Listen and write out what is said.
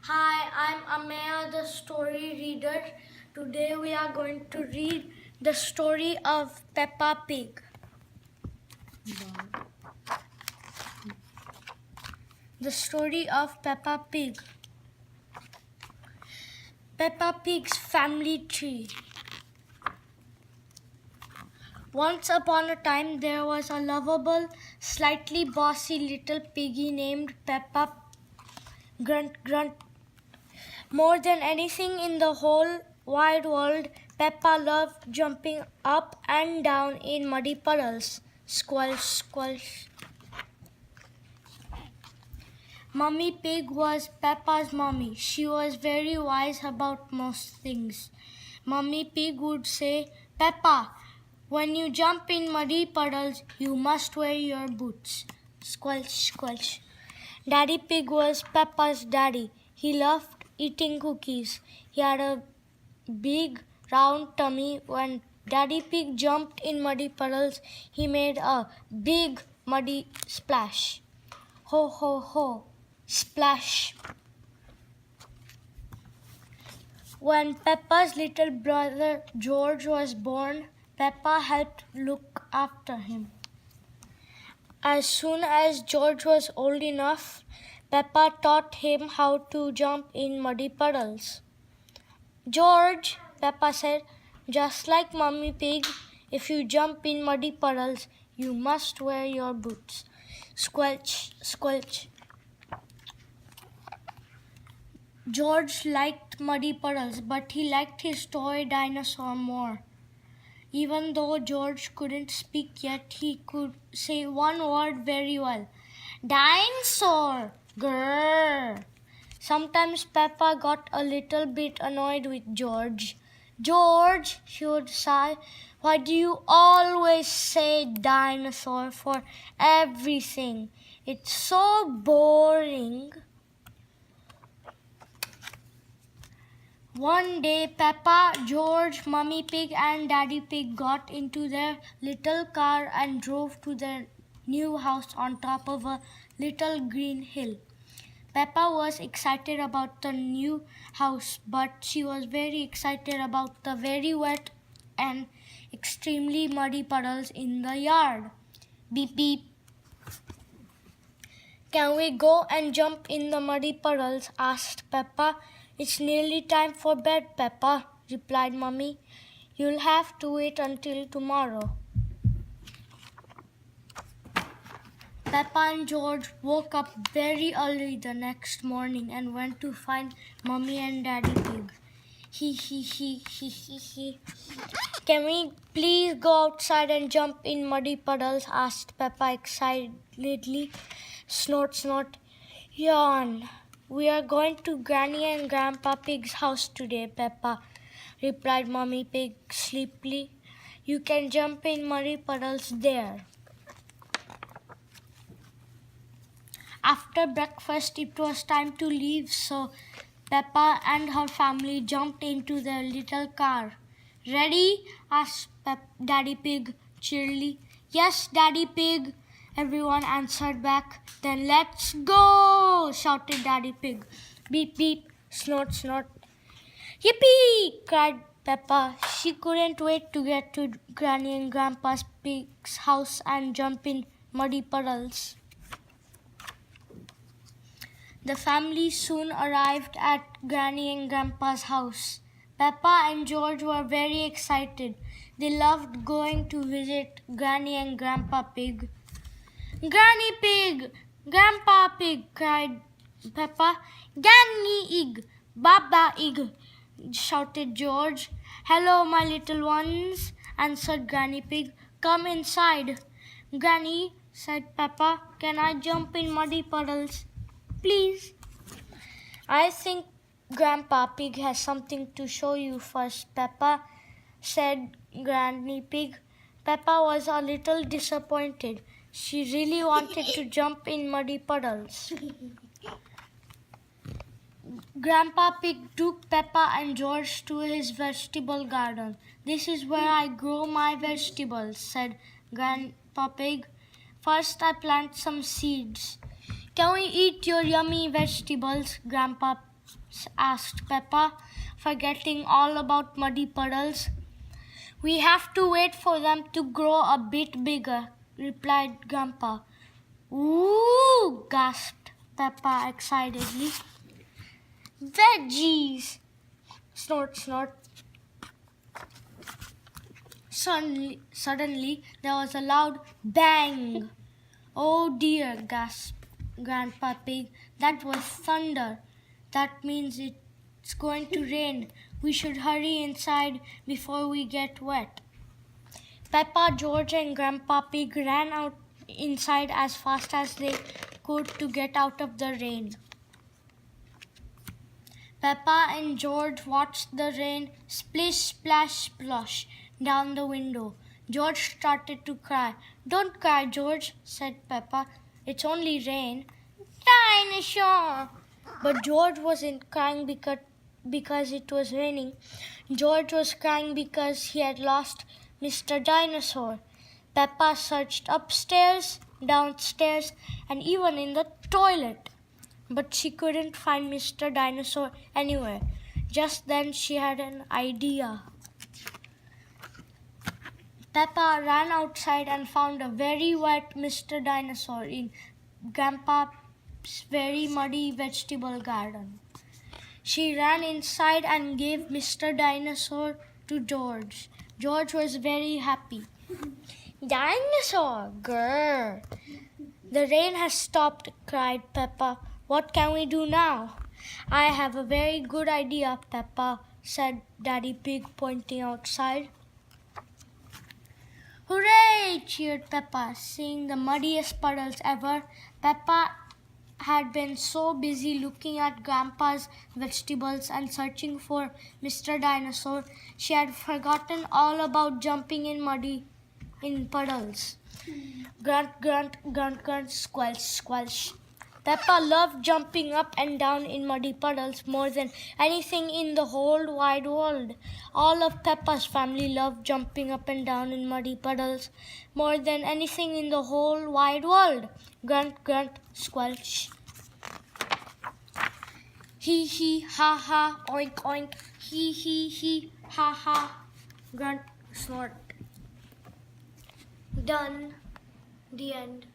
Hi, I'm Amaya, the story reader. Today we are going to read the story of Peppa Pig. The story of Peppa Pig. Peppa Pig's family tree. Once upon a time, there was a lovable, slightly bossy little piggy named Peppa. Grunt, grunt. More than anything in the whole wide world, Peppa loved jumping up and down in muddy puddles. Squelch, squelch. Mummy Pig was Peppa's mommy. She was very wise about most things. Mummy Pig would say, Peppa, when you jump in muddy puddles, you must wear your boots. Squelch, squelch. Daddy Pig was Peppa's daddy. He loved eating cookies. He had a big round tummy. When Daddy Pig jumped in muddy puddles, he made a big muddy splash. Ho, ho, ho. Splash. When Peppa's little brother George was born, Peppa helped look after him. As soon as George was old enough, Peppa taught him how to jump in muddy puddles. George, Peppa said, just like Mummy Pig, if you jump in muddy puddles, you must wear your boots. Squelch, squelch. George liked muddy puddles, but he liked his toy dinosaur more. Even though George couldn't speak yet, he could say one word very well. Dinosaur! Grrr! Sometimes Peppa got a little bit annoyed with George. George, she would sigh, why do you always say dinosaur for everything? It's so boring. One day, Peppa, George, Mummy Pig and Daddy Pig got into their little car and drove to their new house on top of a little green hill. Peppa was excited about the new house, but she was very excited about the very wet and extremely muddy puddles in the yard. Beep beep. Can we go and jump in the muddy puddles? Asked Peppa. It's nearly time for bed, Peppa, replied Mummy. You'll have to wait until tomorrow. Peppa and George woke up very early the next morning and went to find Mummy and Daddy Pig. He. Can we please go outside and jump in muddy puddles? Asked Peppa excitedly. Snort, snort. Yawn. We are going to Granny and Grandpa Pig's house today, Peppa, replied Mummy Pig sleepily. You can jump in muddy puddles there. After breakfast, it was time to leave, so Peppa and her family jumped into their little car. Ready? Asked Daddy Pig cheerily. Yes, Daddy Pig, everyone answered back. Then let's go, shouted Daddy Pig. Beep, beep, snort, snort. Yippee, cried Peppa. She couldn't wait to get to Granny and Grandpa Pig's house and jump in muddy puddles. The family soon arrived at Granny and Grandpa's house. Peppa and George were very excited. They loved going to visit Granny and Grandpa Pig. Granny Pig! Grandpa Pig! Cried Peppa. Granny Ig! Baba Ig! Shouted George. Hello, my little ones, answered Granny Pig. Come inside. Granny, said Peppa, can I jump in muddy puddles? Please. I think Grandpa Pig has something to show you first, Peppa, said Granny Pig. Peppa was a little disappointed. She really wanted to jump in muddy puddles. Grandpa Pig took Peppa and George to his vegetable garden. This is where I grow my vegetables, said Grandpa Pig. First I plant some seeds. Can we eat your yummy vegetables? Grandpa asked Peppa, forgetting all about muddy puddles. We have to wait for them to grow a bit bigger, replied Grandpa. Ooh, gasped Peppa excitedly. Veggies! Snort, snort. Suddenly, there was a loud bang. Oh dear, gasped Grandpa Pig. That was thunder. That means it's going to rain. We should hurry inside before we get wet. Peppa, George, and Grandpa Pig ran out inside as fast as they could to get out of the rain. Peppa and George watched the rain splish, splash, splosh down the window. George started to cry. Don't cry, George, said Peppa. It's only rain. Dinosaur! But George wasn't crying because it was raining. George was crying because he had lost Mr. Dinosaur. Peppa searched upstairs, downstairs, and even in the toilet. But she couldn't find Mr. Dinosaur anywhere. Just then she had an idea. Peppa ran outside and found a very wet Mr. Dinosaur in Grandpa's very muddy vegetable garden. She ran inside and gave Mr. Dinosaur to George. George was very happy. Dinosaur! Grrr! The rain has stopped, cried Peppa. What can we do now? I have a very good idea, Peppa, said Daddy Pig, pointing outside. Hooray! Cheered Peppa, seeing the muddiest puddles ever. Peppa had been so busy looking at Grandpa's vegetables and searching for Mr. Dinosaur, she had forgotten all about jumping in puddles. Grunt, grunt, grunt, grunt, squelch, squelch. Peppa loved jumping up and down in muddy puddles more than anything in the whole wide world. All of Peppa's family loved jumping up and down in muddy puddles more than anything in the whole wide world. Grunt, grunt, squelch. Hee hee, ha ha, oink oink. Hee hee hee, ha ha. Grunt, snort. Done. The end.